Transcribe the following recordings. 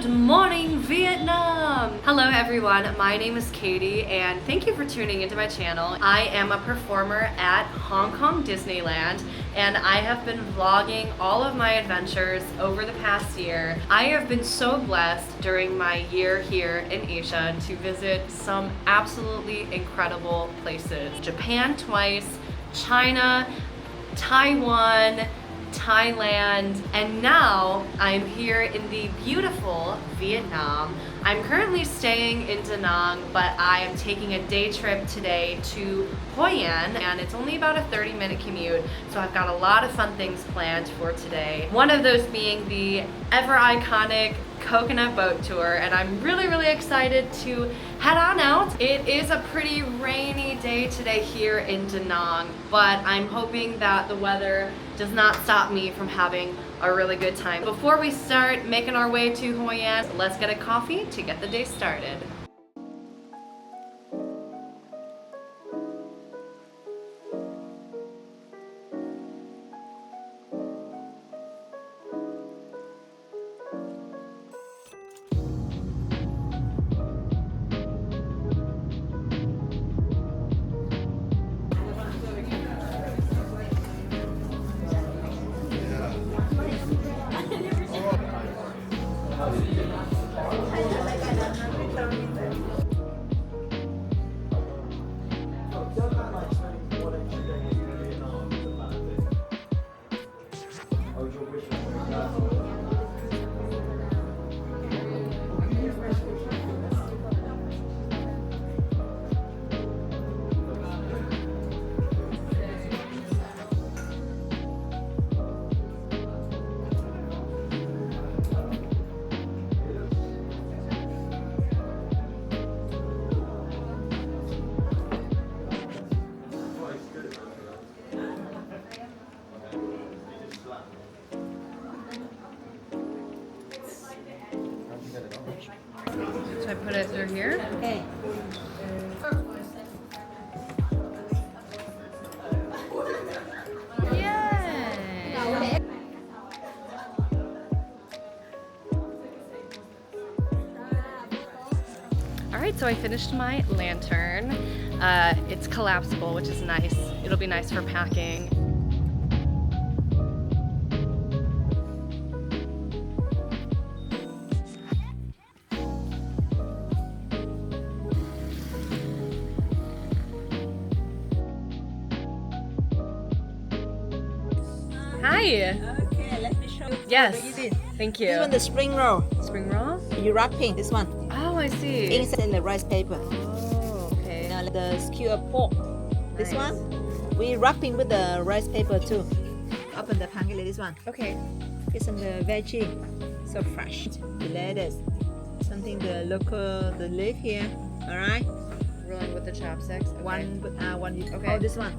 Good morning, Vietnam! Hello everyone, my name is Katie and thank you for tuning into my channel. I am a performer at Hong Kong Disneyland and I have been vlogging all of my adventures over the past year. I have been so blessed during my year here in Asia to visit some absolutely incredible places. Japan twice, China, Taiwan, Thailand, and now I'm here in the beautiful Vietnam. I'm currently staying in Da Nang, but I am taking a day trip today to Hoi An, and it's only about a 30-minute commute, so I've got a lot of fun things planned for today. One of those being the ever iconic coconut boat tour, and I'm really excited to head on out. It is a pretty rainy day today here in Da Nang, but I'm hoping that the weather does not stop me from having a really good time. Before we start making our way to Hoi An, let's get a coffee to get the day started. So I put it through here. Okay. Yay! Alright, so I finished my lantern. It's collapsible, which is nice. It'll be nice for packing. Hi! Okay, let me show you. Yes, What you did. thank you. This one, the spring roll. Spring roll? You wrapping this one Oh, I see. inside in the rice paper. Oh, okay. Now the skewer pork. This Nice. one, we wrapping with the rice paper too. Open the pancake. This one. Okay. Get some the veggie, so fresh. The lettuce, something the local, the leaf here. All right. Rolling with the chopsticks. Okay. One. Okay. Oh, this one.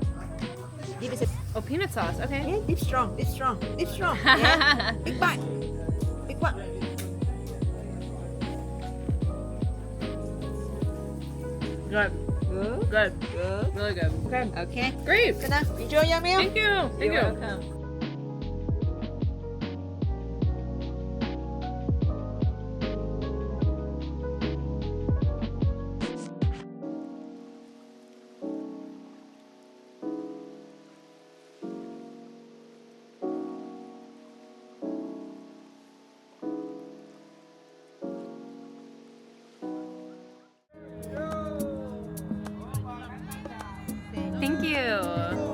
Give it a. Oh, peanut sauce. Okay. Yeah, deep strong, deep strong, deep strong. Yeah. Big bite. Big one. Good. Good. Good. Good. Really good. Okay. Okay. Great. Good enough. Enjoy your meal. Thank you. Thank You're you. welcome. Thank you.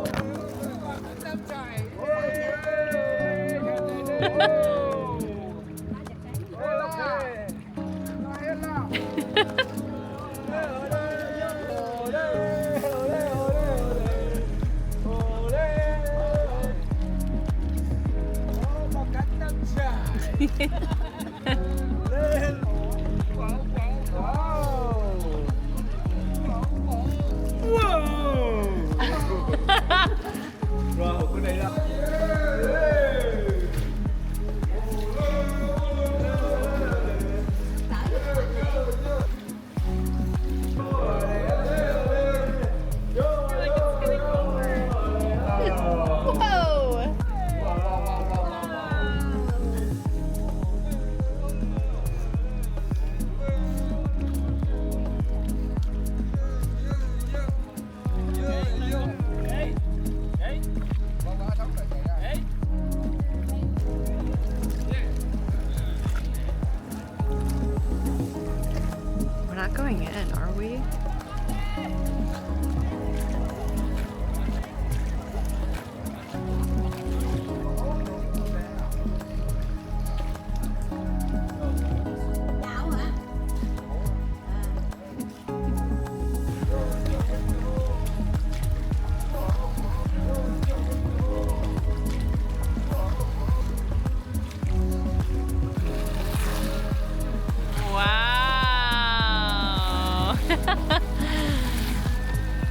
going in, are we?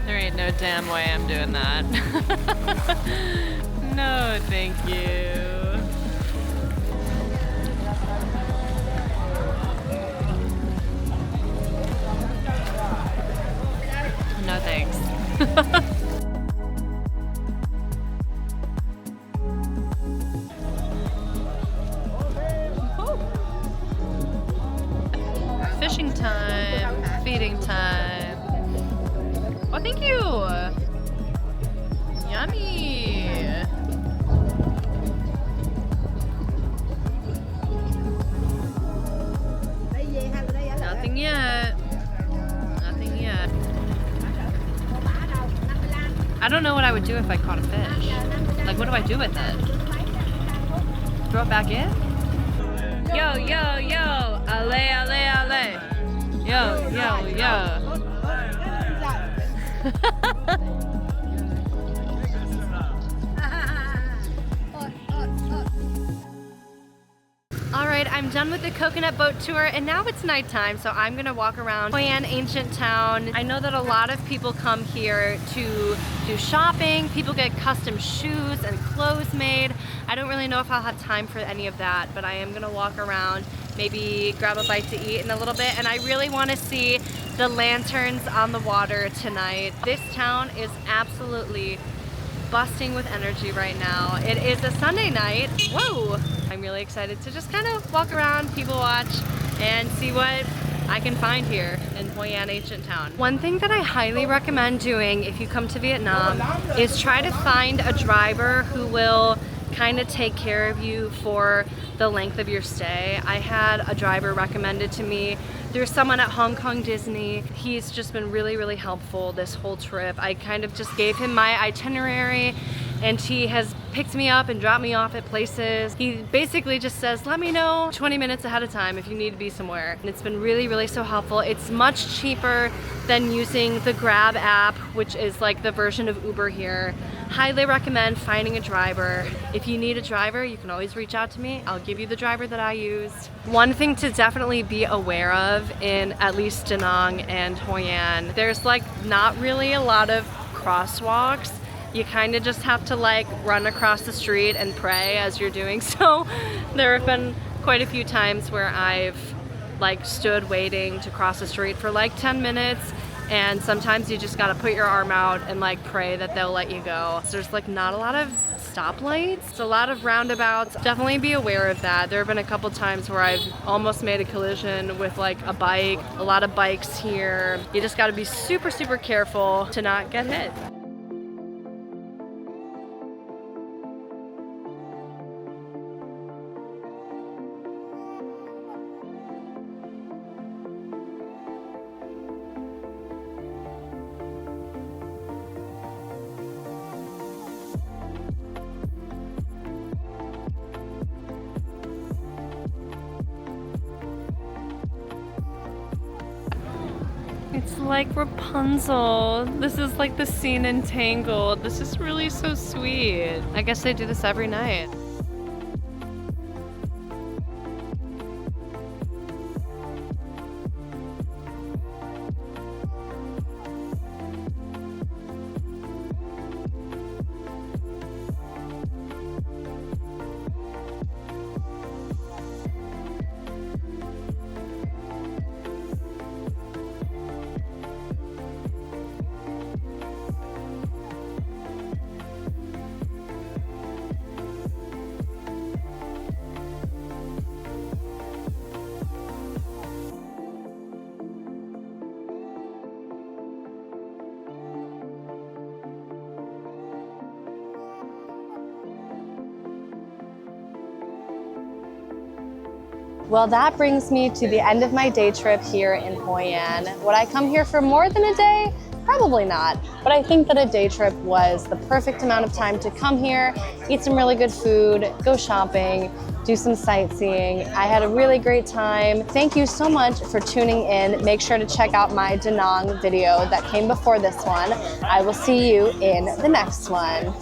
There ain't no damn way I'm doing that. No, thank you. No thanks. Fishing time, feeding time. Oh, thank you! Yummy! Nothing yet. Nothing yet. I don't know what I would do if I caught a fish. Like, what do I do with it? Throw it back in? Yo, yo, yo! Ale, ale, ale! Yo, yo, yo! Alright, I'm done with the coconut boat tour and now it's nighttime, so I'm gonna walk around Hoi An Ancient Town. I know that a lot of people come here to do shopping. People get custom shoes and clothes made. I don't really know if I'll have time for any of that, but I am gonna walk around, maybe grab a bite to eat in a little bit, and I really want to see the lanterns on the water tonight. This town is absolutely busting with energy right now. It is a Sunday night. Whoa! I'm really excited to just kind of walk around, people watch, and see what I can find here in Hoi An Ancient Town. One thing that I highly recommend doing if you come to Vietnam is try to find a driver who will kind of take care of you for the length of your stay. I had a driver recommended to me. There's someone at Hong Kong Disney. He's just been really, really helpful this whole trip. I kind of just gave him my itinerary and he has picked me up and dropped me off at places. He basically just says, let me know 20 minutes ahead of time if you need to be somewhere. And it's been really, really so helpful. It's much cheaper than using the Grab app, which is like the version of Uber here. Highly recommend finding a driver. If you need a driver, you can always reach out to me. I'll give you the driver that I used. One thing to definitely be aware of in at least Da Nang and Hoi An, there's like not really a lot of crosswalks. You kind of just have to like run across the street and pray as you're doing so. There have been quite a few times where I've like stood waiting to cross the street for like 10 minutes, and sometimes you just gotta put your arm out and like pray that they'll let you go. So there's like not a lot of stoplights. It's a lot of roundabouts. Definitely be aware of that. There have been a couple times where I've almost made a collision with like a bike. A lot of bikes here. You just gotta be super, super careful to not get hit. It's like Rapunzel. This is like the scene in Tangled. This is really so sweet. I guess they do this every night. Well, that brings me to the end of my day trip here in Hoi An. Would I come here for more than a day? Probably not, but I think that a day trip was the perfect amount of time to come here, eat some really good food, go shopping, do some sightseeing. I had a really great time. Thank you so much for tuning in. Make sure to check out my Da Nang video that came before this one. I will see you in the next one.